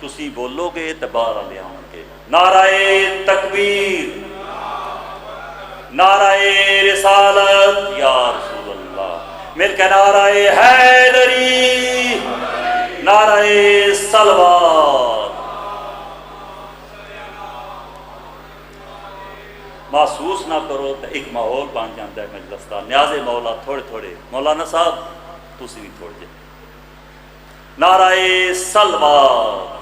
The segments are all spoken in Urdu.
تسی بولو گے تو باہر لے آؤں گے۔ نعرہ تکبیر، نعرہ رسالت یا رسول اللہ، مل کے نعرہ حیدری، نعرہ صلوات۔ محسوس نہ کرو تو ایک ماحول بن جاتا ہے مجلس کا، نیاز مولا تھوڑے تھوڑے، مولانا صاحب تسی بھی تھوڑے جے نعرہ صلوات۔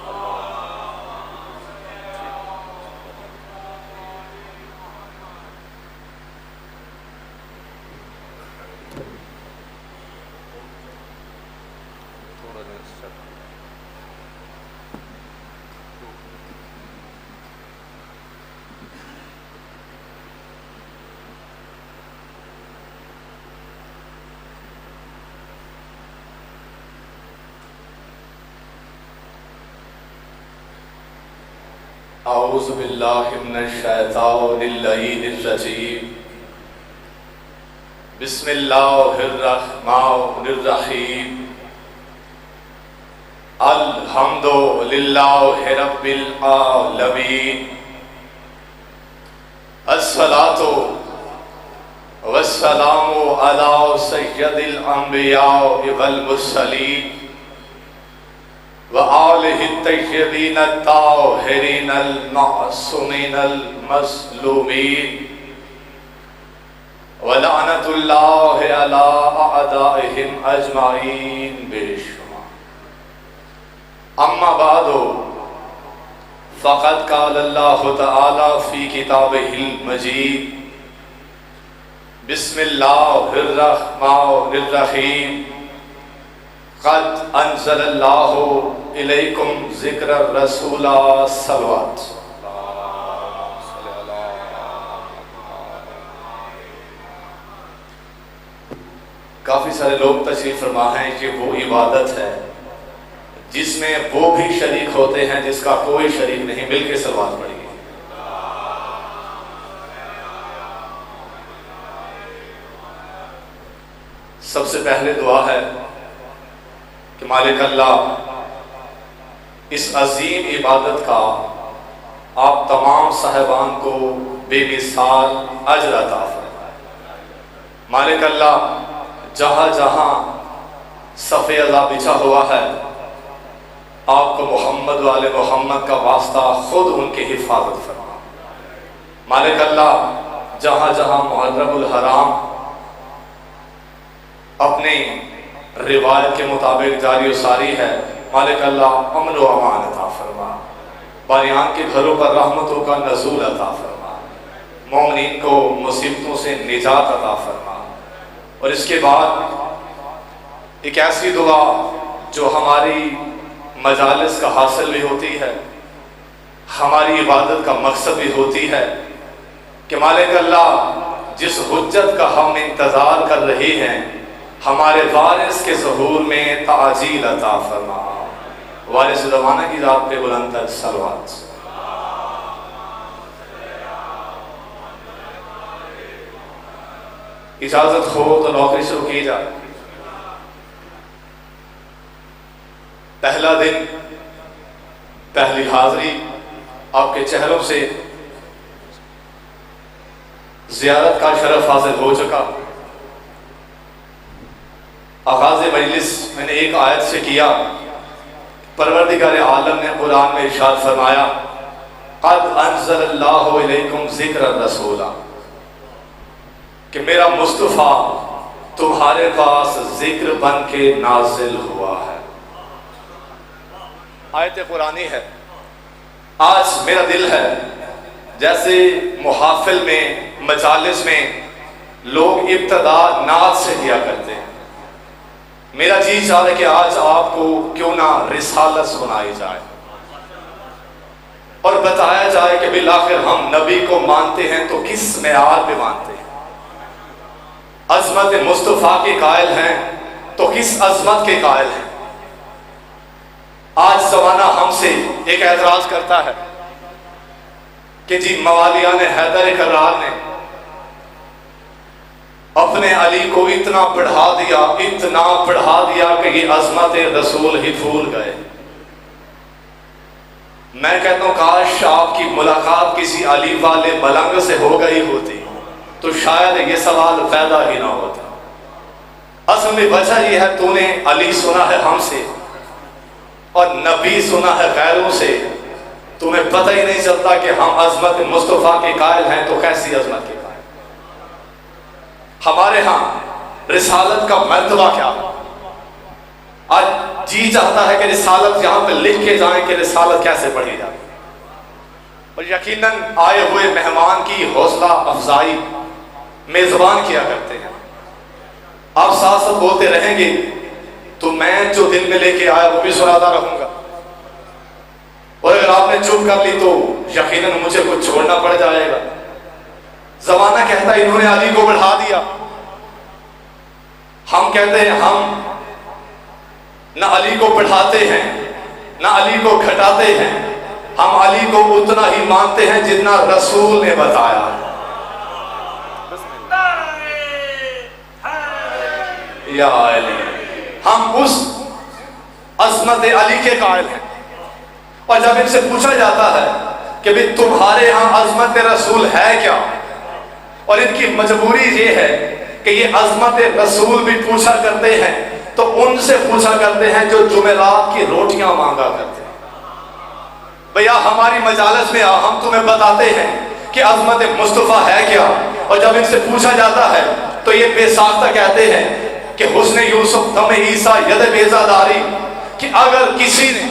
اعوذ باللہ من الشیطان اللعین الرجیم، بسم اللہ الرحمن الرحیم، الحمد للہ رب العالمین، الصلاۃ والسلام علی سید الانبیاء والمرسلین وآلہ الطیبین الطاہرین المعصومین المظلومین، ولعنۃ اللہ علی اعدائہم اجمعین بے شمار۔ اما بعد فقد قال اللہ تعالی فی کتابہ المجید، بسم اللہ الرحمن الرحیم، قد انزل اللہ الیکم ذکر الرسول صلوات۔ کافی سارے لوگ تشریف فرما ہیں کہ وہ عبادت ہے جس میں وہ بھی شریک ہوتے ہیں جس کا کوئی شریک نہیں، مل کے صلوات پڑھیے۔ سب سے پہلے دعا ہے کہ مالک اللہ اس عظیم عبادت کا آپ تمام صاحبان کو بے مثال اجر عطا فرمائے۔ مالک اللہ جہاں جہاں صف اعلیٰ بچھا ہوا ہے، آپ کو محمد والے محمد کا واسطہ خود ان کی حفاظت فرما۔ مالک اللہ جہاں جہاں محرم الحرام اپنی روایت کے مطابق جاری و ساری ہے، مالک اللہ امن و امان عطا فرما، باریان کے گھروں پر رحمتوں کا نزول عطا فرما، مومنین کو مصیبتوں سے نجات عطا فرما۔ اور اس کے بعد ایک ایسی دعا جو ہماری مجالس کا حاصل بھی ہوتی ہے، ہماری عبادت کا مقصد بھی ہوتی ہے، کہ مالک اللہ جس حجت کا ہم انتظار کر رہے ہیں، ہمارے وارث کے ظہور میں تعجیل عطا فرما۔ وارث زمانہ کی ذات پہ بلند تر صلوات۔ اجازت ہو تو نوکری شروع کی جائے۔ پہلا دن، پہلی حاضری، آپ کے چہروں سے زیارت کا شرف حاصل ہو چکا۔ آغاز مجلس میں نے ایک آیت سے کیا، پروردگار عالم نے قرآن میں ارشاد فرمایا، قد انزل اللہ علیکم ذکر الرسول، کہ میرا مصطفیٰ تمہارے پاس ذکر بن کے نازل ہوا ہے۔ آیت قرآنی ہے۔ آج میرا دل ہے جیسے محافل میں، مجالس میں لوگ ابتدا نعت سے کیا کرتے ہیں، میرا جی چاہ رہا ہے کہ آج آپ کو کیوں نہ رسالت سنائی جائے اور بتایا جائے کہ بالآخر ہم نبی کو مانتے ہیں تو کس معیار پہ مانتے ہیں، عظمت مصطفیٰ کے قائل ہیں تو کس عظمت کے قائل ہیں۔ آج زمانہ ہم سے ایک اعتراض کرتا ہے کہ جی موالیان حیدر کرار نے اپنے علی کو اتنا بڑھا دیا کہ یہ عظمت رسول ہی بھول گئے۔ میں کہتا ہوں کاش آپ کی ملاقات کسی علی والے ملنگ سے ہو گئی ہوتی تو شاید یہ سوال پیدا ہی نہ ہوتا۔ اصل میں وجہ یہ ہے تو نے علی سنا ہے ہم سے اور نبی سنا ہے غیروں سے، تمہیں پتہ ہی نہیں چلتا کہ ہم عظمت مصطفیٰ کے قائل ہیں تو کیسی عظمت کے قائل۔ ہمارے ہاں رسالت کا مرتبہ کیا ہے؟ آج جی چاہتا ہے کہ رسالت یہاں پہ لکھ کے جائیں کہ رسالت کیسے پڑھی جائے، اور یقیناً آئے ہوئے مہمان کی حوصلہ افزائی میزبان کیا کرتے ہیں۔ آپ ساتھ ساتھ بولتے رہیں گے تو میں جو دل میں لے کے آیا وہ بھی سناتا رہوں گا، اور اگر آپ نے چپ کر لی تو یقیناً مجھے کچھ چھوڑنا پڑ جائے گا۔ زمانہ کہتا ہے انہوں نے علی کو بڑھا دیا، ہم کہتے ہیں ہم نہ علی کو بڑھاتے ہیں نہ علی کو گھٹاتے ہیں، ہم علی کو اتنا ہی مانتے ہیں جتنا رسول نے بتایا۔ یا علی، ہم اس عظمت علی کے قائل ہیں، اور جب ان سے پوچھا جاتا ہے کہ بھی تمہارے ہاں عظمت رسول ہے کیا، اور ان کی مجبوری یہ ہے کہ یہ عظمت رسول بھی پوچھا کرتے ہیں تو ان سے پوچھا کرتے ہیں جو جمعرات کی روٹیاں مانگا کرتے ہیں۔ بھیا ہماری مجالس میں ہم تمہیں بتاتے ہیں کہ عظمت مصطفیٰ ہے کیا، اور جب ان سے پوچھا جاتا ہے تو یہ بے ساختہ کہتے ہیں کہ حسن یوسف دم عیسیٰ ید بیضا داری، کہ اگر کسی نے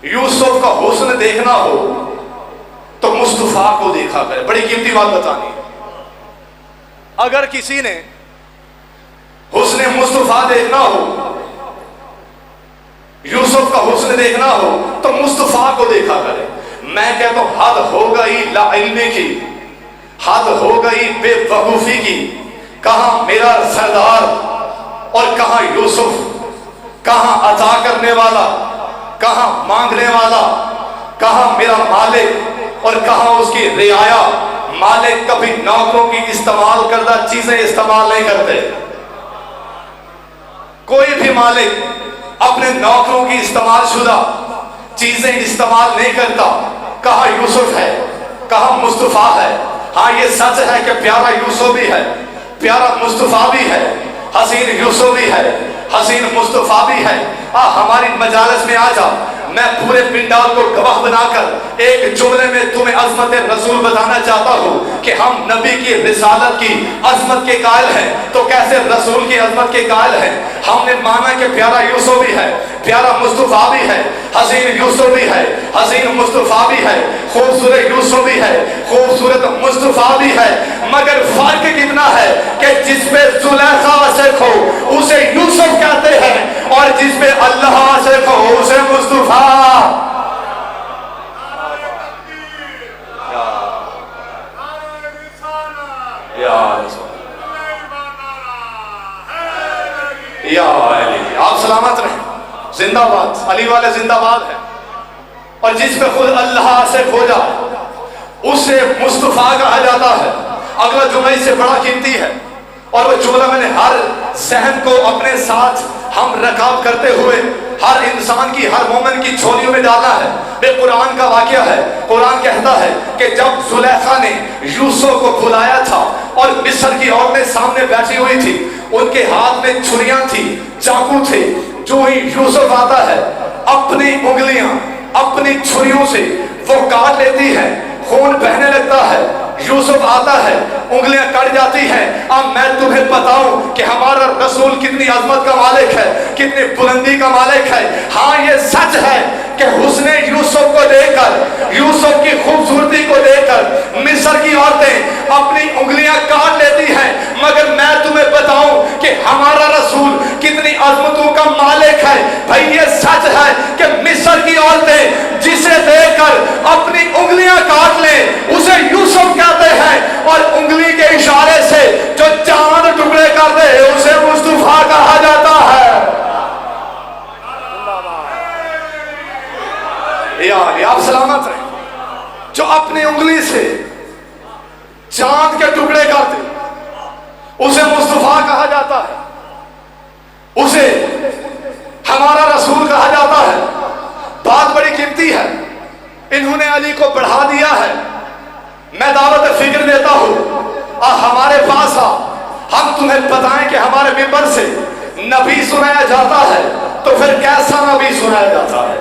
یوسف کا حسن دیکھنا ہو تو مصطفیٰ کو دیکھا کرے۔ بڑی قیمتی بات بتانی ہے، اگر کسی نے حسن مصطفیٰ دیکھنا ہو، یوسف کا حسن دیکھنا ہو تو مصطفیٰ کو دیکھا کرے۔ میں کہتا ہوں حد ہو گئی لا علمی کی، حد ہو گئی بے وقوفی کی، کہاں میرا سردار اور کہاں یوسف، کہاں عطا کرنے والا، کہاں مانگنے والا، کہاں میرا مالک اور کہاں اس کی رعایا۔ مالک کبھی نوکروں کی استعمال کردہ چیزیں استعمال نہیں کرتے، کوئی بھی مالک اپنے نوکروں کی استعمال شدہ چیزیں استعمال نہیں کرتا۔ کہاں یوسف ہے، کہاں مصطفیٰ ہے۔ ہاں یہ سچ ہے کہ پیارا یوسف بھی ہے، پیارا مصطفیٰ بھی ہے، حسین یوسف بھی ہے، حسین مصطفیٰ بھی ہے۔ ہماری مجالس میں آ جا، میں پورے پنڈال کو گواہ بنا کر ایک جملے میں تمہیں عظمت رسول بتانا چاہتا ہوں کہ ہم نبی کی رسالت کی عظمت کے قائل ہیں تو کیسے رسول کی عظمت کے قائل ہیں۔ ہم نے مانا کہ پیارا یوسف بھی ہے، پیارا مصطفیٰ بھی ہے، حسین یوسف بھی ہے، حسین مصطفیٰ بھی ہے، خوبصورت یوسف بھی ہے، خوبصورت مصطفیٰ بھی ہے، مگر فرق کتنا ہے کہ جس پہ زلیخا عاشق ہو اسے یوسف کہتے ہیں، اور جس پہ اللہ عاشق ہو اسے مصطفیٰ۔ یا علی، آپ سلامت رہیں، زندہ باد، علی والے زندہ باد ہیں۔ اور جس پہ خود اللہ عاشق ہو جائے اسے مصطفیٰ کہا جاتا ہے۔ اگلا جملہ اس سے بڑا قیمتی ہے، اور وہ جملہ میں نے ہر ذہن کو اپنے ساتھ ہم رکاب کرتے ہوئے ہر انسان کی، ہر مومن کی جھولیوں میں ڈالا ہے۔ یہ قرآن کا واقعہ ہے۔ قرآن کہتا ہے کہ جب زلیخا نے یوسف کو بلایا تھا اور مصر کی عورتیں سامنے بیٹھی ہوئی تھی، ان کے ہاتھ میں چھریاں تھی، چاقو تھے، جو ہی یوسف آتا ہے اپنی انگلیاں اپنی چھریوں سے وہ کاٹ لیتی ہے، خون بہنے لگتا ہے۔ یوسف آتا ہے، انگلیاں کٹ جاتی ہیں۔ اب میں تمہیں بتاؤں کہ ہمارا رسول کتنی عظمت کا مالک ہے، کتنی بلندی کا مالک ہے۔ ہاں یہ سچ ہے کہ حسن یوسف کو دیکھ کر، یوسف کی خوبصورتی کو دیکھ کر مصر کی عورتیں اپنی انگلیاں کاٹ لیتی ہیں، مگر میں تمہیں بتاؤں کہ ہمارا رسول کتنی عظمتوں کا مالک ہے۔ بھائی یہ سچ ہے کہ مصر کی عورتیں جسے دیکھ کر اپنی انگلیاں کاٹ لیں اسے یوسف کہتے ہیں، اور انگلی کے اشارے سے جو چاند ٹکڑے کر دے اسے مصطفیٰ کہا جاتا ہے۔ یعنی آپ سلامت رہیں، جو اپنی انگلی سے چاند کے ٹکڑے کر دے اسے مصطفیٰ کہا جاتا ہے، اسے ہمارا رسول کہا جاتا ہے۔ بات بڑی قیمتی ہے۔ انہوں نے علی کو بڑھا دیا ہے. میں دعوت فکر دیتا ہوں ہمارے پاس ہم تمہیں بتائیں کہ ہمارے ممبر سے نبی سنایا جاتا ہے تو پھر کیسا نبی سنایا جاتا ہے.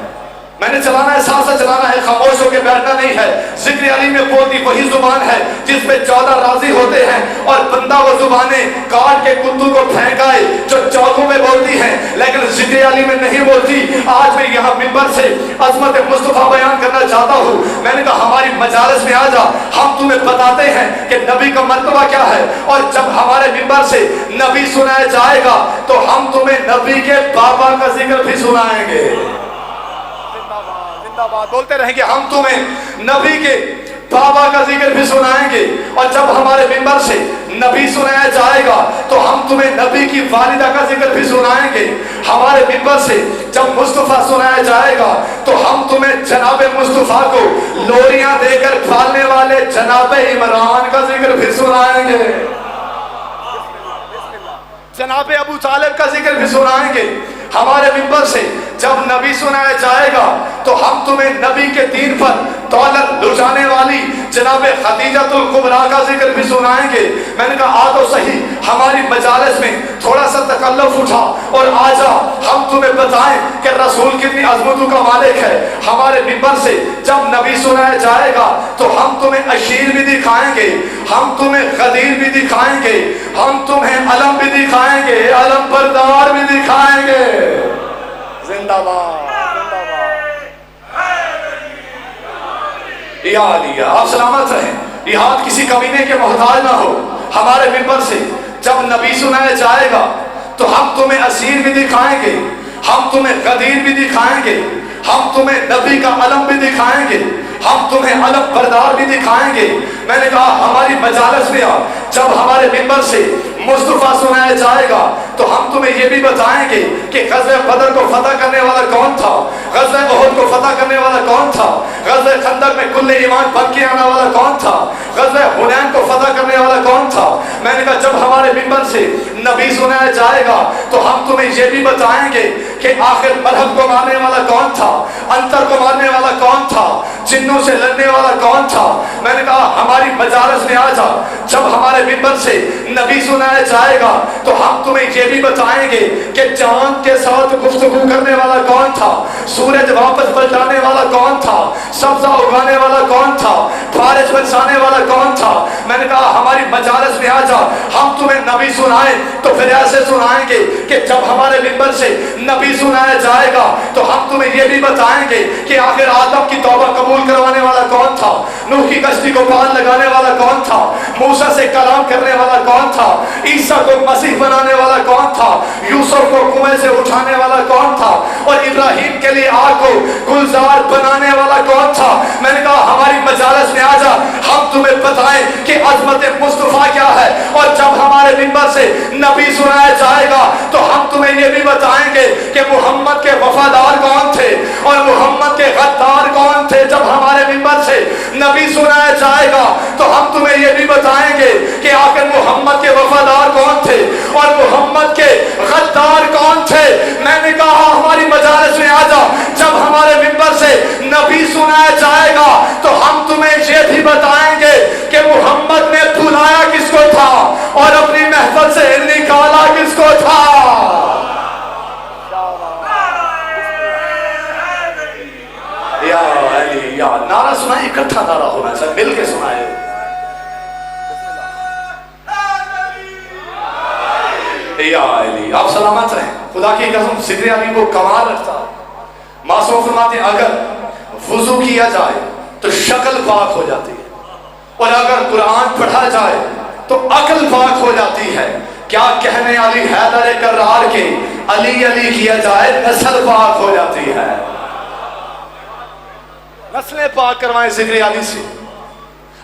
میں نے چلانا ہے، ساتھ سے چلانا ہے، خاموش ہو کے بیٹھنا نہیں ہے. ذکر علی میں بولتی وہی زبان ہے جس میں 14 راضی ہوتے ہیں، اور بندہ وہ زبانیں کاٹ کے کتو کو پھینکائے جو چوکوں میں بولتی ہیں، لیکن ذکر علی میں نہیں بولتی. آج میں یہاں ممبر سے عظمت مصطفیٰ بیان کرنا چاہتا ہوں. میں نے کہا ہماری مجالس میں آ جا، ہم تمہیں بتاتے ہیں کہ نبی کا مرتبہ کیا ہے. اور جب ہمارے ممبر سے نبی سنایا جائے گا تو ہم تمہیں نبی کے بابا کا ذکر بھی سنائیں گے. بولتے رہیں گے ہم تمہیں نبی کے بابا کا ذکر بھی سنائیں گے. اور جب ہمارے ممبر سے نبی سنایا جائے گا تو ہم تمہیں نبی کی والدہ کا ذکر بھی سنائیں گے. ہمارے ممبر سے جب مصطفیٰ سنایا جائے گا تو ہم تمہیں جناب مصطفیٰ کو لوریاں دے کر پالنے والے جناب عمران کا ذکر بھی سنائیں گے. جناب ابو طالب کا ذکر بھی سنائیں گے. ہمارے ممبر سے جب نبی سنایا جائے گا تو ہم تمہیں نبی کے دین پر دولت لٹانے والی جناب خدیجۃ الکبریٰ کا ذکر بھی سنائیں گے. میں نے کہا آ تو صحیح، ہماری مجالس میں تھوڑا سا تکلف اٹھا اور آ جا، ہم تمہیں بتائیں کہ رسول کتنی عظمتوں کا مالک ہے. ہمارے ممبر سے جب نبی سنایا جائے گا تو ہم تمہیں اشیر بھی دکھائیں گے، ہم تمہیں غدیر بھی دکھائیں گے، ہم تمہیں علم بھی دکھائیں گے، علم بردار بھی دکھائیں گے. زندہ باد، زندہ باد. یا علی، آپ سلامت رہیں، یہاں کسی کمینے کے محتاج نہ ہو. ہمارے ممبر سے جب نبی سنایا جائے گا تو ہم تمہیں اسیر بھی دکھائیں گے، ہم تمہیں غدیر بھی دکھائیں گے، ہم تمہیں نبی کا علم بھی دکھائیں گے، ہم تمہیں علم بردار بھی دکھائیں گے. میں نے کہا ہماری مجالس میں جب ہمارے ممبر سے مصطفیٰ سنایا جائے گا تو ہم تمہیں یہ بھی بتائیں گے کہ غزوہ بدر کو فتح کرنے والا کون تھا، غزوہ احد کو فتح کرنے والا کون تھا، غزوہ خندق میں کل ایمان بن کے آنے والا کون تھا، غزوہ حنین کو فتح کرنے والا کون تھا. میں نے کہا جب ہمارے ممبر سے نبی سنایا جائے گا تو ہم تمہیں یہ بھی بتائیں گے کہ آخر مرحب کو مارنے والا کون تھا، انتر کو مارنے والا کون تھا، جنوں سے لڑنے والا کون تھا. میں نے کہا ہماری مجالس میں آ جا، جب ہمارے ممبر سے نبی سنایا جائے گا تو ہم تمہیں یہ بھی بتائیں گے کہ چاند کے ساتھ گفتگو کرنے والا کون تھا، سورج واپس پلٹانے والا کون تھا، سبزہ اگانے والا کون تھا، بارش برسانے والا کون تھا. میں نے کہا ہماری مجالس میں آ جا، ہم تمہیں نبی سنائیں تو پھر ایسے سنائیں گے کہ جب ہمارے ممبر سے نبی سنایا جائے گا تو ہم تمہیں یہ بھی بتائیں گے کہ آخر آدم کی توبہ قبول کروانے والا کون تھا، نوح کی کشتی کو پال لگانے والا کون تھا، موسیٰ سے کلام کرنے والا کون تھا، عیسیٰ کو مسیح بنانے والا کون تھا، یوسف کو کنویں سے اٹھانے والا کون تھا، اور ابراہیم کے لیے آگ کو گلزار بنانے والا کون تھا. میں نے کہا ہماری مجالس میں آ جا، ہم تمہیں بتائیں کہ عظمت مصطفیٰ کیا ہے. اور جب ہمارے ممبر سے نبی سنایا جائے گا تو ہم تمہیں یہ بھی بتائیں گے کہ محمد کے وفادار کون تھے اور محمد کے غدار کون تھے. جب ہمارے ممبر سے نبی سنایا جائے گا تو ہم تمہیں یہ بھی بتائیں گے کہ آخر محمد کے وفادار کون تھے اور محمد کے غدار کون تھے. میں نے کہا ہماری مجالس میں آ جا، جب ہمارے ممبر سے نبی سنایا جائے گا تو ہم تمہیں یہ بھی بتائیں گے کہ محمد نے بلایا کس کو تھا اور اپنی محفل سے نکالا کس کو تھا. یا علی، یا نعرہ سنائے، اکٹھا نعرہ ہونا چاہیے، مل کے سنائے. یا علی، آپ سلامت رہیں. خدا کی قسم ذکر علی کو کمال رکھتا. معصوم فرماتے ہیں اگر وضو کیا جائے تو شکل پاک ہو جاتی ہے، اور اگر قرآن پڑھا جائے تو عقل پاک ہو جاتی ہے. کیا کہنے علی حیدر کرار کے علی علی کیا جائے نسل پاک ہو جاتی ہے. نسلیں پاک کروائیں ذکر علی سے.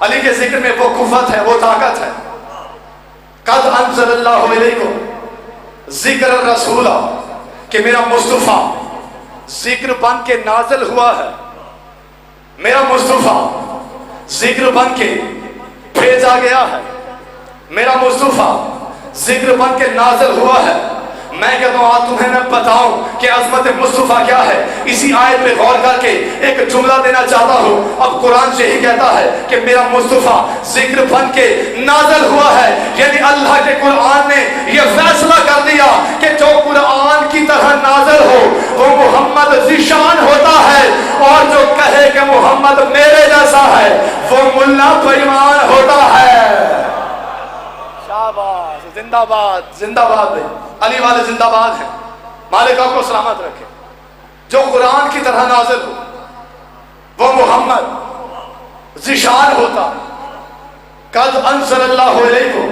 علی کے ذکر میں وہ قوت ہے، وہ طاقت ہے. قد انزل اللہ علیکم ذکر الرسول، کہ میرا مصطفیٰ ذکر بن کے نازل ہوا ہے، میرا مصطفیٰ ذکر بن کے بھیجا گیا ہے، میرا مصطفیٰ ذکر بن کے نازل ہوا ہے. میں کہتا ہوں آج تمہیں میں بتاؤں کہ عظمت مصطفیٰ کیا ہے. اسی آیت پہ غور کر کے ایک جملہ دینا چاہتا ہوں. اب قرآن سے ہی کہتا ہے کہ میرا مصطفیٰ ذکر بن کے نازل ہوا ہے. یعنی اللہ کے قرآن نے یہ فیصلہ کر دیا کہ جو قرآن کی طرح نازل ہو وہ محمد ذیشان ہوتا ہے, اور جو کہے کہ محمد میرے جیسا ہے وہ ملا بےایمان ہوتا ہے. شاباش, زندہ باد, زندہ باد بھائی, علی والے زندہ باد ہیں. مالک آپ کو سلامت رکھے. جو قرآن کی طرح نازل ہو وہ محمد ذیشان ہوتا. قد انزل اللہ علیکم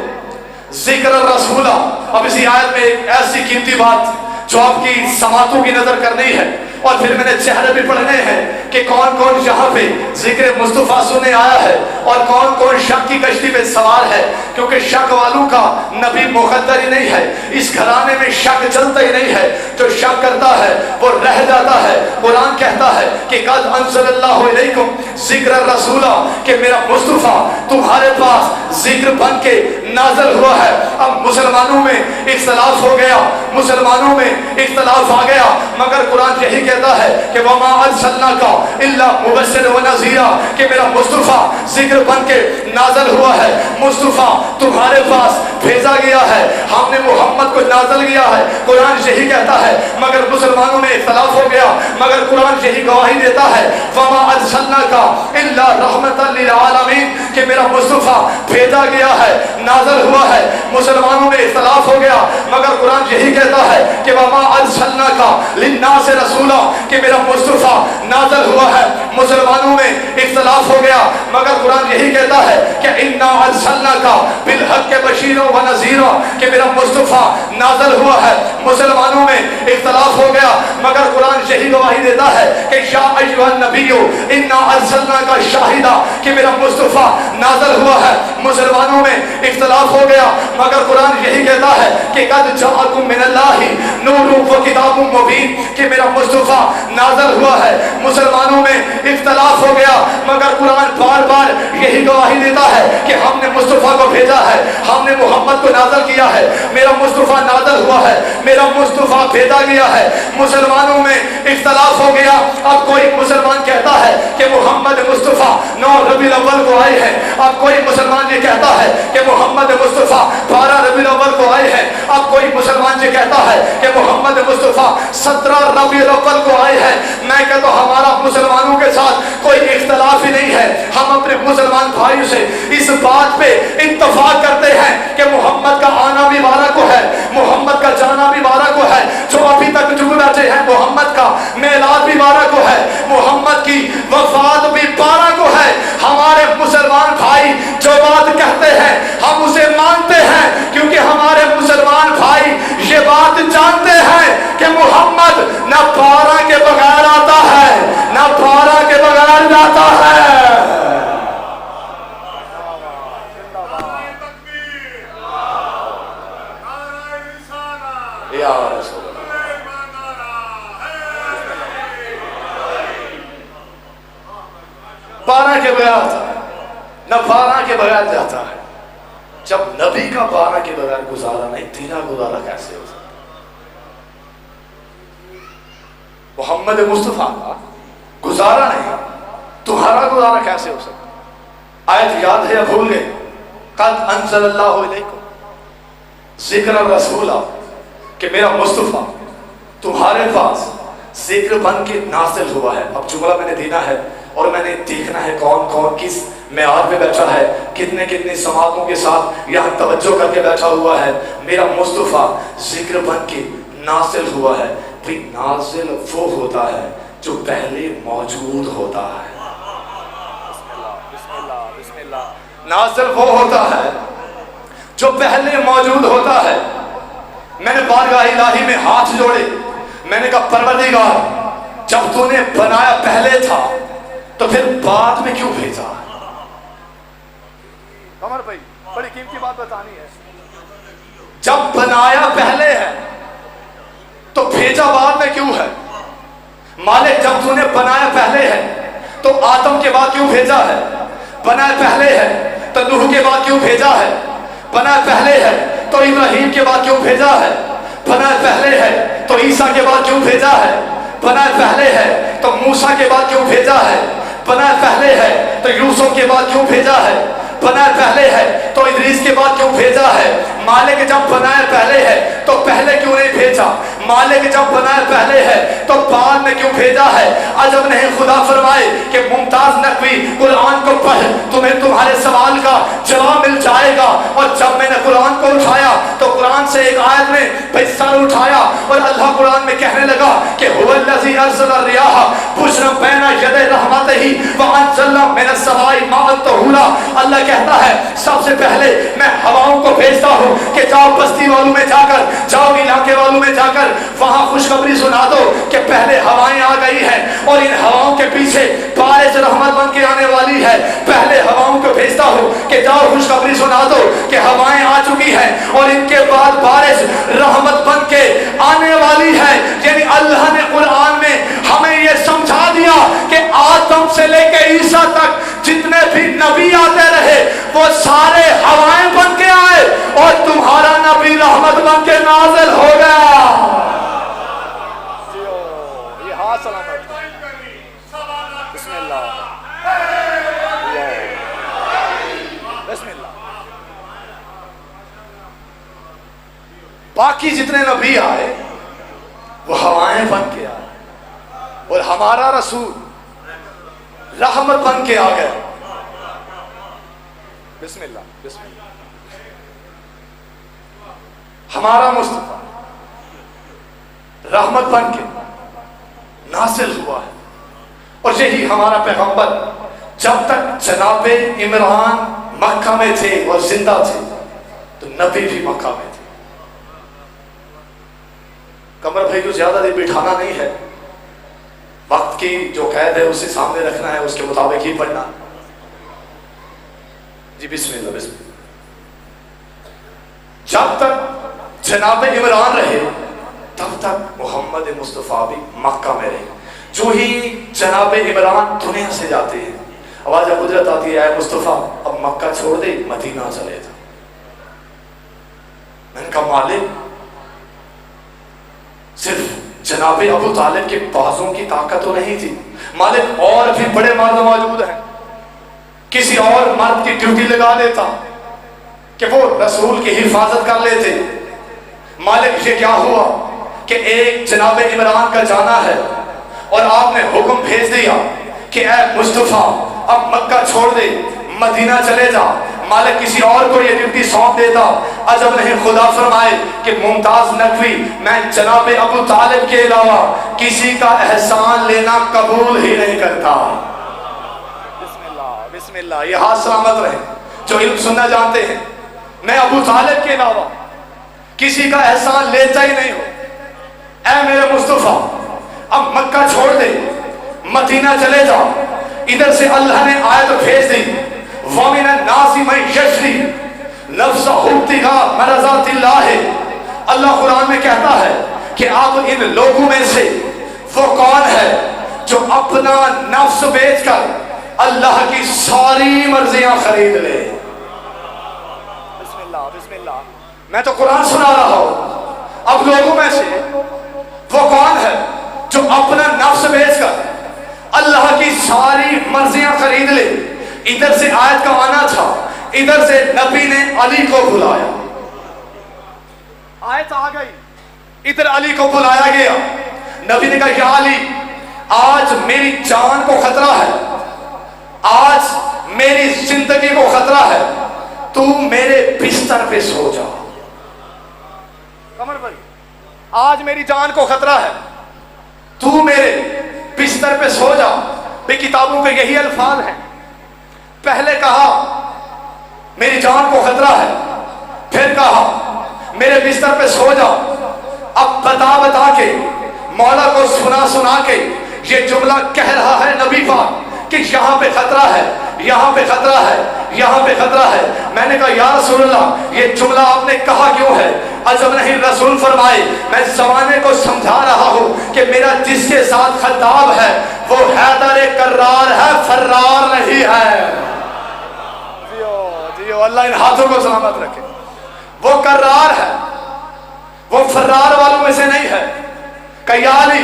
ذکر الرسولہ. اب اسی آیت میں ایک ایسی قیمتی بات جو آپ کی سماعتوں کی نظر کرنی ہے, اور پھر میں نے چہرے بھی پڑھنے ہیں کہ کون کون یہاں پہ ذکر مصطفیٰ سننے آیا ہے اور کون کون شک کی کشتی پہ سوار ہے. کیونکہ شک والوں کا نبی مقدر ہی نہیں ہے, اس گھرانے میں شک چلتا ہی نہیں ہے. جو شک کرتا ہے وہ رہ جاتا ہے. قرآن کہتا ہے کہ قد انزل اللہ علیکم ذکر الرسولہ, کہ میرا مصطفیٰ تمہارے پاس ذکر بن کے نازل ہوا ہے. اب مسلمانوں میں اختلاف ہو گیا, مسلمانوں میں اختلاف آ گیا, مگر قرآن یہی کہتا ہے کہ وما ارسلناک الا مبشرا ونذیرا, کہ میرا مصطفیٰ ذکر بن کے نازل ہوا ہے. مصطفیٰ تمہارے پاس بھیجا گیا ہے, ہم نے محمد کو نازل کیا ہے. قرآن یہی کہتا ہے, مگر مسلمانوں میں اختلاف ہو گیا, مگر قرآن یہی گواہی دیتا ہے وما ارسلناک الا رحمتا للعالمین, کہ میرا مصطفیٰ بھیجا گیا ہے, نازل ہوا ہے. مسلمانوں میں اختلاف ہو گیا, مگر قرآن یہی کہتا ہے کہ وما ارسلناک للناس رسولا, کہ میرا مصطفیٰ نازل ہوا ہے. مسلمانوں میں اختلاف ہو گیا, مگر قرآن یہی کہتا ہے کہ انا ارسلناک بالحق بشیرا ونذیرا, کہ میرا مصطفیٰ نازل ہوا ہے. مسلمانوں میں اختلاف ہو گیا, مگر قرآن یہی گواہی دیتا ہے کہ یا ایھا النبی انا ارسلناک شاہدا, کہ میرا مصطفیٰ نازل ہوا ہے. مسلمانوں میں اختلاف ہو گیا, مگر قرآن یہی کہتا ہے کہ قد جاءکم من اللہ نور و کتاب مبین, کہ میرا مصطفیٰ نازل ہوا ہے. مسلمانوں میں اختلاف ہو گیا, مگر قرآن بار بار یہی گواہی دیتا ہے کہ ہم نے مصطفیٰ کو بھیجا ہے, ہم نے محمد کو نازل کیا ہے, میرا مصطفیٰ نازل ہوا ہے, میرا مصطفیٰ بھیجا گیا ہے. مسلمانوں میں اختلاف ہو گیا. اب کوئی مسلمان کہتا ہے کہ محمد مصطفیٰ 9 ربیع الاول کو آئے ہیں, اب کوئی مسلمان یہ کہتا ہے کہ محمد مصطفیٰ 12 ربیع الاول کو آئے ہیں, اب کوئی مسلمان یہ کہتا ہے کہ محمد مصطفیٰ 17 ربیع الاول کو آئے ہیں. میں کہتا ہوں ہمارا مسلمانوں کے ساتھ کوئی اختلاف ہی نہیں ہے. ہم اپنے مسلمان بھائیوں سے اس بات پہ اتفاق کرتے ہیں کہ محمد کا آنا بھی 12 کو ہے, محمد کا جانا بھی 12 کو ہے. جو ابھی تک چپ بیٹھے ہیں محمد کا میلاد بھی 12 کو ہے, محمد کی وفات بھی 12 کو ہے. ہمارے مسلمان بھائی جو بات کہتے ہیں ہم اسے مانتے ہیں, کیونکہ ہمارے مسلمان بھائی یہ بات جانتے ہیں کہ محمد نہ 12 کے بغیر آتا ہے, نہ 12 کے بغیر جاتا ہے. یا رسول اللہ, 12 کے بغیر آتا ہے, نہ 12 کے بغیر جاتا ہے. جب نبی کا 12 کے بغیر گزارا نہیں, تیرا گزارا کیسے ہو سکتا؟ محمد مصطفیٰ کا گزارا نہیں, تمہارا گزارا کیسے ہو سکتا؟ آیت یاد ہے یا بھول گئے؟ قد انزل اللہ علیکم ذکر الرسولہ, کہ میرا مصطفیٰ تمہارے پاس ذکر بن کے نازل ہوا ہے. اب جملہ میں نے دینا ہے اور میں نے دیکھنا ہے کون کون کس معیار پہ بیٹھا ہے, کتنے کتنے سماعتوں کے ساتھ یہاں توجہ کر کے بیٹھا ہوا ہے. میرا مصطفیٰ ذکر بن کے نازل ہوا ہے. بھی نازل وہ ہوتا ہے جو پہلے موجود ہوتا ہے. بسم اللہ. نازل وہ ہوتا ہے جو پہلے موجود ہوتا ہے. میں نے بارگاہ الہی میں ہاتھ جوڑے, میں نے کہا پروردگار, جب تو نے بنایا پہلے تھا تو پھر بعد میں کیوں بھیجا؟ قمر بھائی بڑی قیمتی بات بتانی ہے. جب بنایا پہلے ہے تو بھیجا بعد میں کیوں ہے؟ مالک جب تو نے بنایا پہلے ہے تو آدم کے بعد کیوں بھیجا ہے؟ بنایا پہلے ہے تو نوح کے بعد کیوں بھیجا ہے؟ بنایا پہلے ہے تو ابراہیم کے بعد کیوں بھیجا ہے؟ بنائے پہلے ہے تو عیسیٰ کے بعد کیوں بھیجا ہے؟ بنائے پہلے ہے تو موسیٰ کے بعد کیوں بھیجا ہے؟ بنائے پہلے ہے تو یوسف کے بعد کیوں بھیجا ہے؟ بنائے پہلے ہے تو ادریس کے بعد کیوں بھیجا ہے؟ مالک جب بنائے پہلے ہے تو پہلے کیوں نہیں بھیجا؟ مالک جب بنائے پہلے ہے تو بعد میں کیوں بھیجا ہے؟ عجب نہیں خدا فرمائے کہ ممتاز نقوی قرآن کو پڑھ، تمہیں تمہارے سوال کا جواب مل جائے گا۔ اور جب میں نے قرآن کو اٹھایا تو قرآن سے ایک آیت میں حصہ اٹھایا اور اللہ قرآن میں کہنے لگا کہ هو الذی ارسل الرياح بشرا بین یدی رحمتہ وانزلنا من السماء ماء طہورا۔ اللہ کہتا ہے سب سے پہلے میں ہواؤں کو بھیجتا ہوں کہ جاؤ بستی والوں میں جا کر، جاؤ علاقے والوں میں جا کر وہاں خوشخبری سنا دو کہ پہلے ہوائیں آ گئی ہیں اور ان ہواؤں کے پیچھے بارش رحمت بن کے آنے والی ہے۔ پہلے ہواؤں کو بھیجتا ہوں کہ جاؤ خوشخبری سنا دو کہ ہوائیں آ چکی ہیں اور ان کے بعد بارش رحمت بن کے آنے والی ہے۔ یعنی اللہ نے قرآن میں ہمیں یہ سمجھا دیا کہ آدم سے لے کے عیسیٰ تک جتنے بھی نبی آتے رہے وہ سارے ہوائیں بن کے آئے اور تمہارا نبی رحمت بن کے نازل ہو گیا۔ یہ ہاتھ سلامت، بسم اللہ، بسم اللہ۔ باقی جتنے نبی آئے وہ ہوائیں بن کے آئے اور ہمارا رسول رحمت بن کے آ گیا۔ بسم اللہ، بسم اللہ۔ ہمارا مصطفیٰ رحمت بن کے نازل ہوا ہے اور یہی ہمارا پیغمبر جب تک جناب عمران مکہ میں تھے اور زندہ تھے تو نبی بھی مکہ میں تھے۔ کمر بھائی کو زیادہ دیر بٹھانا نہیں ہے، وقت کی جو قید ہے اسے سامنے رکھنا ہے، اس کے مطابق ہی پڑھنا۔ جی بسم اللہ، بسم اللہ۔ جب تک جناب عمران رہے تب تک محمد مصطفیٰ بھی مکہ میں رہے۔ جو ہی جناب عمران دنیا سے جاتے ہیں آواز قدرت آتی ہے اے مصطفیٰ اب مکہ چھوڑ دے، مدینہ چلے جا۔ میں نے کہا مالک صرف جناب ابو طالب کے بازوں کی طاقت تو نہیں تھی، مالک اور بھی بڑے مرد موجود ہیں، کسی اور مرد کی ڈیوٹی لگا دیتا کہ وہ رسول کی حفاظت کر لیتے۔ مالک یہ کیا ہوا کہ ایک جناب عمران کا جانا ہے اور آپ نے حکم بھیج دیا کہ اے مصطفیٰ اب مکہ چھوڑ دے، مدینہ چلے جا۔ مالک کسی اور کو یہ ڈیوٹی سونپ دیتا۔ عجب نہیں خدا فرمائے کہ ممتاز نقوی میں جناب ابو طالب کے علاوہ کسی کا احسان لینا قبول ہی نہیں کرتا۔ بسم اللہ، بسم اللہ۔ یہ ہاتھ سلامت رہے جو علم سننا جانتے ہیں۔ میں ابو طالب کے علاوہ کسی کا احسان لیتا ہی نہیں ہوں۔ اے میرے مصطفیٰ اب مکہ چھوڑ دے، مدینہ چلے جا۔ ادھر سے اللہ نے آیت بھیج دی وَمِنَ النَّاسِ مَن يَشْرِي نَفْسَهُ ابْتِغَاءَ مَرْضَاتِ اللَّهِ۔ اللہ قرآن میں کہتا ہے کہ اب ان لوگوں میں سے وہ کون ہے جو اپنا نفس بیچ کر اللہ کی ساری مرضیاں خرید لے۔ بسم اللہ، بسم اللہ۔ میں تو قرآن سنا رہا ہوں۔ اب لوگوں میں سے وہ کون ہے جو اپنا نفس بیچ کر اللہ کی ساری مرضیاں خرید لے۔ ادھر سے آیت کا آنا تھا، ادھر سے نبی نے علی کو بلایا۔ آیت آ گئی، ادھر علی کو بلایا گیا۔ نبی نے کہا یا علی آج میری جان کو خطرہ ہے، آج میری زندگی کو خطرہ ہے، تو میرے بستر پہ سو جا۔ کمر بھائی آج میری جان کو خطرہ ہے، تو میرے بستر پہ سو جا۔ بے کتابوں کے یہی الفاظ ہیں۔ پہلے کہا میری جان کو خطرہ ہے، پھر کہا میرے بستر پہ سو جا۔ اب بتا بتا کے مولا کو سنا سنا کے یہ جملہ کہہ رہا ہے نبی پاک کہ یہاں پہ خطرہ ہے، یہاں پہ خطرہ ہے، یہاں پہ خطرہ ہے۔ میں نے کہا یا رسول اللہ یہ جملہ آپ نے کہا کیوں ہے؟ عجب نہیں رسول فرمائے میں زمانے کو سمجھا رہا ہوں کہ میرا جس کے ساتھ خطاب ہے وہ حیدر کرار ہے، فرار نہیں ہے۔ جیو جیو، اللہ ان ہاتھوں کو سلامت رکھے۔ وہ کرار ہے، وہ فرار والوں میں سے نہیں ہے کہ یا علی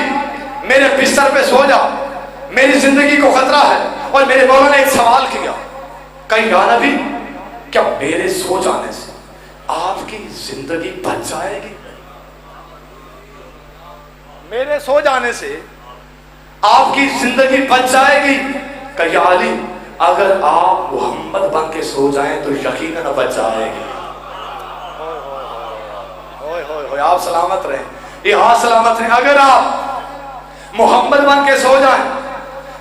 میرے بستر پہ سو جا، میری زندگی کو خطرہ ہے۔ اور میرے مولا نے ایک سوال کیا کہ یا نبی کیا میرے سو جانے سے آپ کی زندگی بچ جائے گی؟ میرے سو جانے سے آپ کی زندگی بچ جائے گی؟ کہ یا علی اگر آپ محمد بن کے سو جائیں تو یقیناً بچ جائے گی۔ آپ سلامت رہیں، یہ ہاں سلامت رہیں۔ اگر آپ محمد بن کے سو جائیں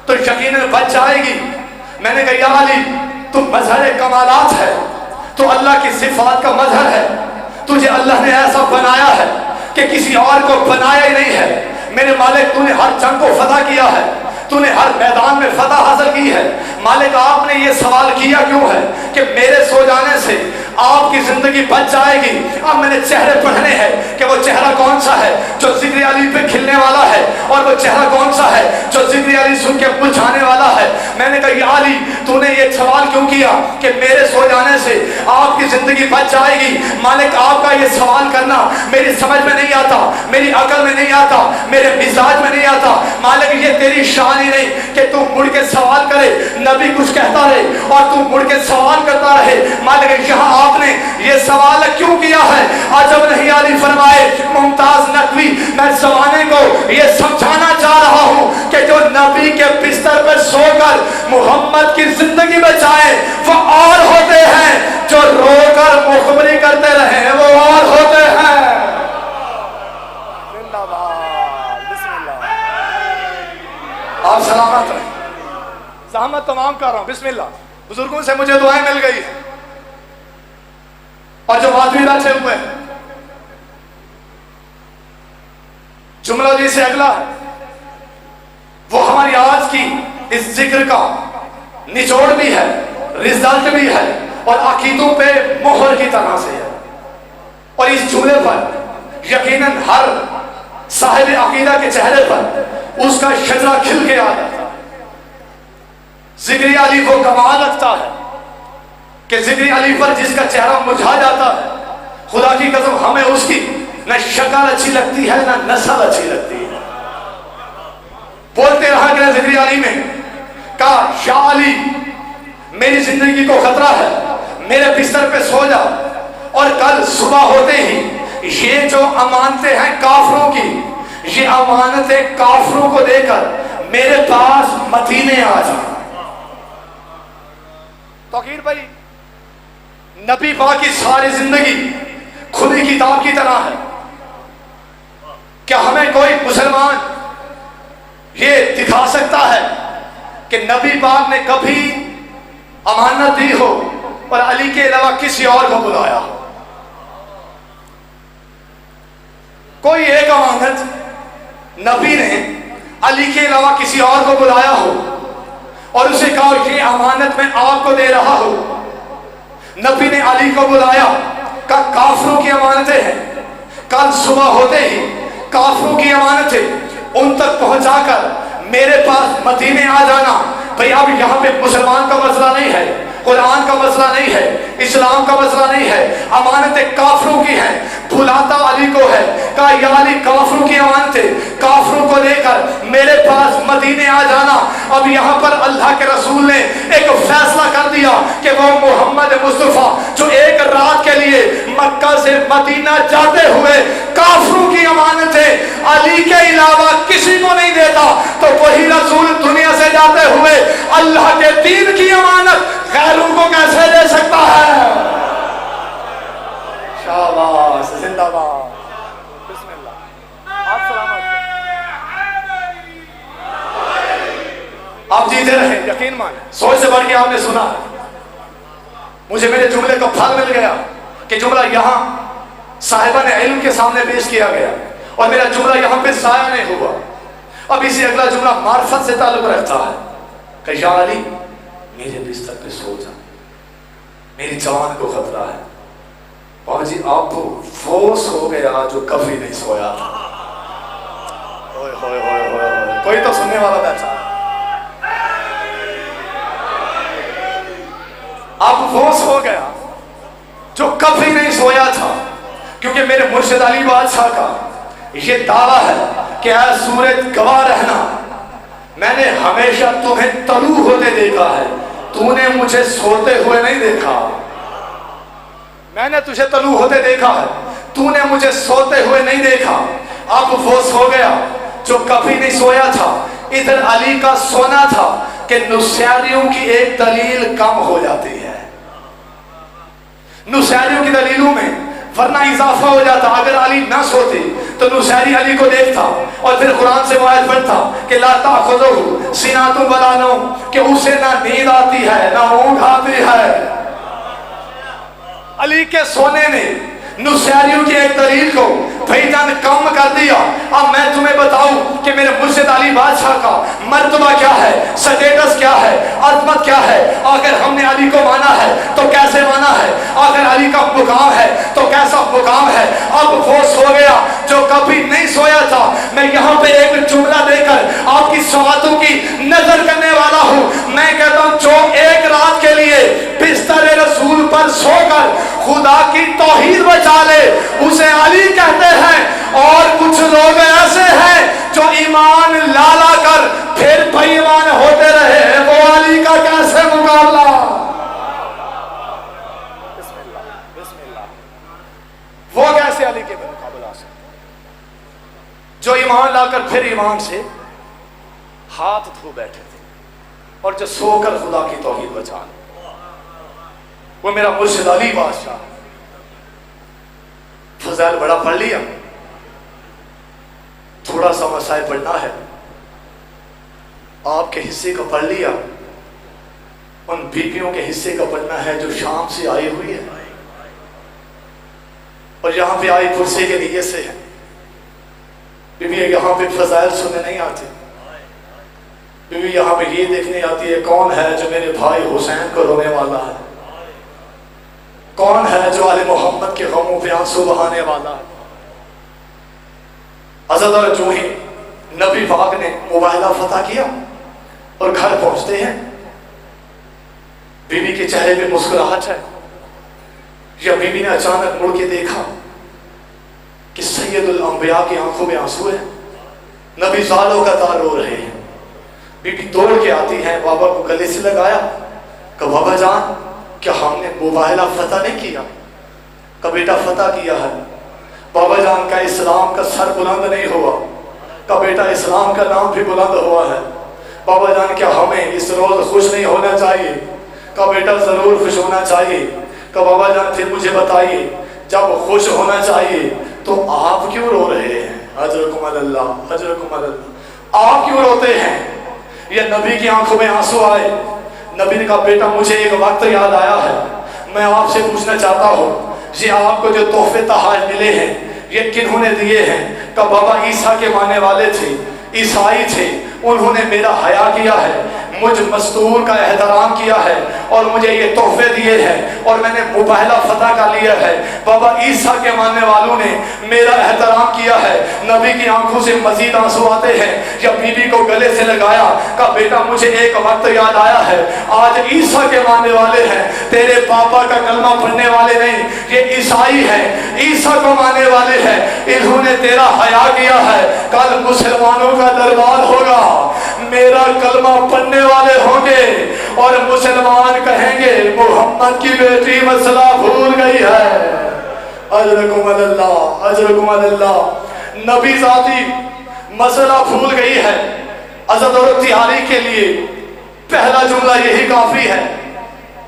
تو یقیناً بچ جائے گی۔ میں نے کہا یا علی تو مظہر کمالات ہے، تو اللہ کی صفات کا مظہر ہے، تجھے اللہ نے ایسا بنایا ہے کہ کسی اور کو بنایا ہی نہیں ہے۔ میرے مالک تو نے ہر جنگ کو فتح کیا ہے، تو نے ہر میدان میں فتح حاصل کی ہے۔ مالک آپ نے یہ سوال کیا کیوں ہے کہ میرے سو جانے سے آپ کی زندگی بچ جائے گی؟ اب میں نے چہرے پڑھنے ہیں کہ وہ چہرہ کون سا ہے جو ذکر علی پہ کھلنے والا ہے، اور وہ چہرہ کون سا ہے جو ذکر علی سن کے بجھانے والا ہے۔ میں نے کہا یا علی تو نے یہ سوال کیوں کیا کہ میرے سو جانے سے آپ کی زندگی بچ جائے گی؟ مالک آپ کا یہ سوال کرنا میری سمجھ میں نہیں آتا، میری عقل میں نہیں آتا، میرے مزاج میں نہیں آتا۔ مالک یہ تیری شان ہی نہیں کہ تو مڑ کے سوال کرے، نبی کچھ کہتا رہے اور تو مڑ کے سوال کرتا رہے۔ مالک یہاں آپ نے یہ سوال کیوں کیا ہے؟ عجب نہیں علی فرمائے ممتاز نقوی میں زمانے کو یہ سمجھانا چاہ رہا ہوں کہ جو نبی کے بستر پر سو کر محمد کی زندگی بچائے وہ اور ہوتے ہیں، جو رو کر مخبری کرتے رہے وہ اور ہوتے ہیں۔ آپ سلامت رہیں، زحمت تمام کر رہا ہوں۔ بسم اللہ، بزرگوں سے مجھے دعائیں مل گئی ہیں اور جو آدمی بیٹھے ہوئے ہیں، جملہ جی سے اگلا ہے وہ ہماری آج کی اس ذکر کا نچوڑ بھی ہے، رزلٹ بھی ہے، اور عقیدوں پہ مہر کی طرح سے ہے۔ اور اس جملے پر یقیناً ہر صاحب عقیدہ کے چہرے پر اس کا شجرہ کھل کے آ جاتا ہے۔ ذکر علی وہ کمال رکھتا ہے کہ ذکر علی پر جس کا چہرہ مرجھا جاتا ہے، خدا کی قسم ہمیں اس کی نہ شکل اچھی لگتی ہے نہ نسل اچھی لگتی ہے۔ بولتے رہا کہ ذکر علی میں کہا یا علی میری زندگی کو خطرہ ہے، میرے بستر پہ سو جا، اور کل صبح ہوتے ہی یہ جو امانتیں ہیں کافروں کی، یہ امانتیں کافروں کو دے کر میرے پاس مدینے آ جا۔ توقیر بھائی نبی پاک کی ساری زندگی کھلی کتاب کی طرح ہے۔ کیا ہمیں کوئی مسلمان یہ دکھا سکتا ہے کہ نبی پاک نے کبھی امانت دی ہو اور علی کے علاوہ کسی اور کو بلایا ہو؟ کوئی ایک امانت نبی نے علی کے علاوہ کسی اور کو بلایا ہو اور اسے کہا یہ امانت میں آپ کو دے رہا ہوں؟ نبی نے علی کو بلایا، کہا کافروں کی امانتیں ہیں، کل صبح ہوتے ہی کافروں کی امانتیں ان تک پہنچا کر میرے پاس مدینے آ جانا۔ بھئی اب یہاں پہ مسلمان کا مسئلہ نہیں ہے، قرآن کا مسئلہ نہیں ہے، اسلام کا مسئلہ نہیں ہے، امانتیں کافروں کی ہیں۔ بلاتا علی کو ہے، کہا یا علی کافروں کی امانتیں کافروں کو لے کر میرے پاس مدینے آ جانا۔ اب یہاں پر اللہ کے رسول نے ایک فیصلہ کر دیا کہ وہ محمد مصطفیٰ جو ایک رات کے لیے مکہ سے مدینہ جاتے ہوئے کافروں کی امانتیں علی کے علاوہ کسی کو نہیں دیتا، تو وہی رسول دنیا سے جاتے ہوئے اللہ کے دین کی امانت غیروں کو کیسے دے سکتا ہے؟ شاباش، زندہ باد، بسم اللہ، آپ سلامت، آپ جیتے رہے، یقین مانے، سوچ سے بڑھ کے آپ نے سنا۔ مجھے میرے جملے کا پھل مل گیا کہ جملہ یہاں صاحبان علم کے سامنے پیش کیا گیا اور میرا جملہ یہاں پہ ضائع نہیں ہوا۔ اب اسی اگلا جملہ معرفت سے تعلق رکھتا ہے کہ یا علی میرے بستر پہ سو جا، میری جان کو خطرہ ہے۔ اور جی آپ وہ سو گیا جو کبھی نہیں سویا تھا۔ کوئی تو سننے والا بیٹھا، اب وہ سو گیا جو کبھی نہیں سویا تھا۔ کیونکہ میرے مرشد علی بادشاہ کا یہ دعویٰ ہے کہ اے سورج گواہ رہنا، میں نے ہمیشہ تمہیں طلوع ہوتے دیکھا ہے، تو نے مجھے سوتے ہوئے نہیں دیکھا۔ میں نے تجھے طلوع ہوتے دیکھا ہے، تو نے مجھے سوتے ہوئے نہیں دیکھا۔ اب وہ سو گیا جو کبھی نہیں سویا تھا۔ ادھر علی کا سونا تھا کہ نصیریوں کی ایک دلیل کم ہو جاتی ہے، نصیریوں کی دلیلوں میں ورنہ اضافہ ہو جاتا۔ اگر علی نہ سوتے تو نصیری علی کو دیکھتا اور پھر قرآن سے آیت پڑھتا کہ لا تأخذہ سنۃ ولا نوم، کہ اسے نہ نیند آتی ہے نہ اونگ آتی ہے۔ علی کے سونے نے نصیریوں کی ایک دلیل کو بھائی جان کم کر دیا۔ اب میں تمہیں بتاؤں کہ میرے مرشد علی بادشاہ کا مرتبہ کیا ہے، سٹیٹس کیا ہے، عظمت کیا ہے۔ اگر ہم نے علی کو مانا ہے تو کیسے مانا ہے، اگر علی کا مقام ہے تو کیسا مقام ہے۔ اب وہ سو گیا جو کبھی نہیں سویا تھا۔ میں یہاں پہ ایک جملہ دے کر آپ کی سوالوں کی نظر کرنے والا ہوں۔ میں کہتا ہوں جو ایک رات کے لیے بستر رسول پر سو کر خدا کی توحید بچا لے اسے علی کہتے ہیں، اور کچھ لوگ ایسے ہیں جو ایمان لا کر پھر بے ایمان ہوتے رہے ہیں، وہ علی کا کیسے مقابلہ۔ بسم اللہ بسم اللہ، وہ کیسے علی کے مقابلہ آ سکتے جو ایمان لا کر پھر ایمان سے ہاتھ دھو بیٹھے تھے اور جو سو کر خدا کی توحید بچا لے۔ وہ میرا مرشد علی بادشاہ فضائل بڑا پڑھ لیا، تھوڑا سا مسائل پڑھنا ہے، آپ کے حصے کا پڑھ لیا، ان بیویوں کے حصے کا پڑھنا ہے جو شام سے آئی ہوئی ہے اور یہاں پہ آئی پرسے کے نیت سے ہے۔ بیوی یہاں پہ فضائل سننے نہیں آتے، بیوی یہاں پہ یہ دیکھنے آتی ہے کون ہے جو میرے بھائی حسین کو رونے والا ہے، کون ہے جو آل محمد کے غموں پہ آنسو بہانے والا ہے۔ حضرت اور جو ہی نبی پاک نے مباہلہ فتح کیا اور گھر پہنچتے ہیں، بیوی کے چہرے پہ مسکراہٹ ہے، یا بیوی نے اچانک مڑ کے دیکھا کہ سید الانبیاء کی آنکھوں میں آنسو ہے، نبی سالوں کا تار رو رہے ہیں۔ بیوی دوڑ کے آتی ہے، بابا کو گلے سے لگایا کہ بابا جان کیا ہم نے مباہلہ فتح نہیں کیا؟ کہ بیٹا فتح کیا ہے۔ بابا جان کا اسلام کا سر بلند نہیں ہوا، کہ بیٹا اسلام کا نام بھی بلند ہوا ہے۔ بابا جان کیا ہمیں اس روز خوش نہیں ہونا چاہیے؟ کہ بیٹا ضرور خوش ہونا چاہیے۔ کہ بابا جان پھر مجھے بتائیے جب خوش ہونا چاہیے تو آپ کیوں رو رہے ہیں؟ اجرکم اللہ اجرکم اللہ، آپ کیوں روتے ہیں؟ یہ نبی کی آنکھوں میں آنسو آئے۔ نبی نے کہا بیٹا مجھے ایک وقت یاد آیا ہے، میں آپ سے پوچھنا چاہتا ہوں یہ آپ کو جو تحفے تحائف ملے ہیں یہ کنہوں نے دیے ہیں؟ کہ بابا عیسیٰ کے ماننے والے تھے، عیسائی تھے، انہوں نے میرا حیا کیا ہے، مجھ مستور کا احترام کیا ہے اور مجھے یہ تحفے دیے ہیں اور میں نے مباہلہ فتح کا لیا ہے۔ بابا عیسیٰ کے ماننے والوں نے میرا احترام کیا ہے۔ نبی کی آنکھوں سے مزید آنسو آتے ہیں، یا بیوی کو گلے سے لگایا کہ بیٹا مجھے ایک وقت یاد آیا ہے، آج عیسیٰ کے ماننے والے ہیں، تیرے پاپا کا کلمہ پڑھنے والے نہیں، یہ عیسائی ہیں، عیسیٰ کو ماننے والے ہیں، انہوں نے تیرا حیا کیا ہے۔ کل مسلمانوں کا دربار ہوگا، میرا کلمہ پڑھنے والے ہوں گے اور مسلمان کہیں گے محمد کی بیٹی مسئلہ بھول گئی ہے۔ اجرکم اللہ اجرکم اللہ، نبی ذاتی مسئلہ بھول گئی ہے۔ عزت اور تیاری کے لیے پہلا جملہ یہی کافی ہے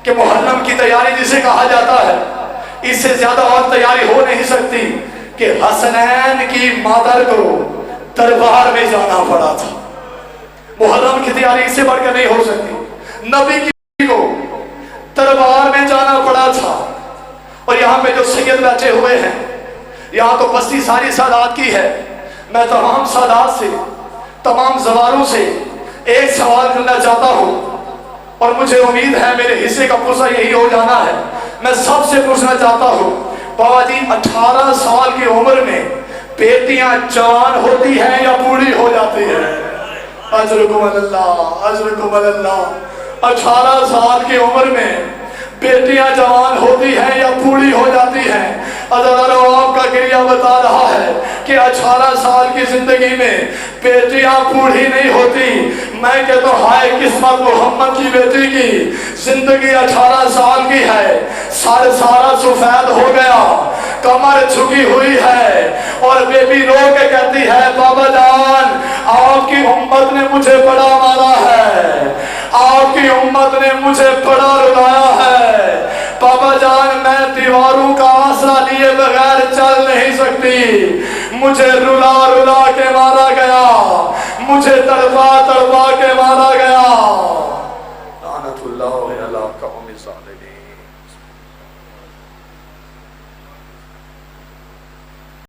کہ محرم کی تیاری جسے کہا جاتا ہے، اس سے زیادہ اور تیاری ہو نہیں سکتی کہ حسنین کی مادر کو دربار میں جانا پڑا تھا۔ محرم کی تیاری اس سے بڑھ کر نہیں ہو سکتی، نبی کی کو دربار میں جانا پڑا تھا۔ اور یہاں پہ جو سید بیٹھے ہوئے ہیں، یہاں تو بستی ساری سادات کی ہے، میں تمام سادات سے، تمام زواروں سے ایک سوال کرنا چاہتا ہوں اور مجھے امید ہے میرے حصے کا پرسہ یہی ہو جانا ہے۔ میں سب سے پوچھنا چاہتا ہوں بابا جی 18 سال کی عمر میں بیٹیاں جوان ہوتی ہیں یا بوڑھی ہو جاتی ہیں؟ اجرکم اللہ اجرکم اللہ، 18 سال کی عمر میں بیٹیاں جوان ہوتی ہیں یا بوڑھی ہو جاتی ہیں؟ آپ کا گریہ بتا رہا ہے کہ 18 سال کی زندگی میں بیٹیاں بوڑھی نہیں ہوتی. میں کہتا ہوں ہائے قسمت محمد کی بیٹی کی زندگی 18 سال کی ہے. سارا سفید ہو گیا, کمر جھکی ہوئی ہے, اور بیبی رو کے کہتی ہے بابا جان آپ کی امت نے مجھے بڑا مارا ہے, آپ کی امت نے مجھے بڑا رلایا ہے. بابا جان میں دیواروں کا آسرا لیے بغیر چل نہیں سکتی, مجھے رلا رلا کے مارا گیا, مجھے تڑپا تڑپا کے مارا گیا.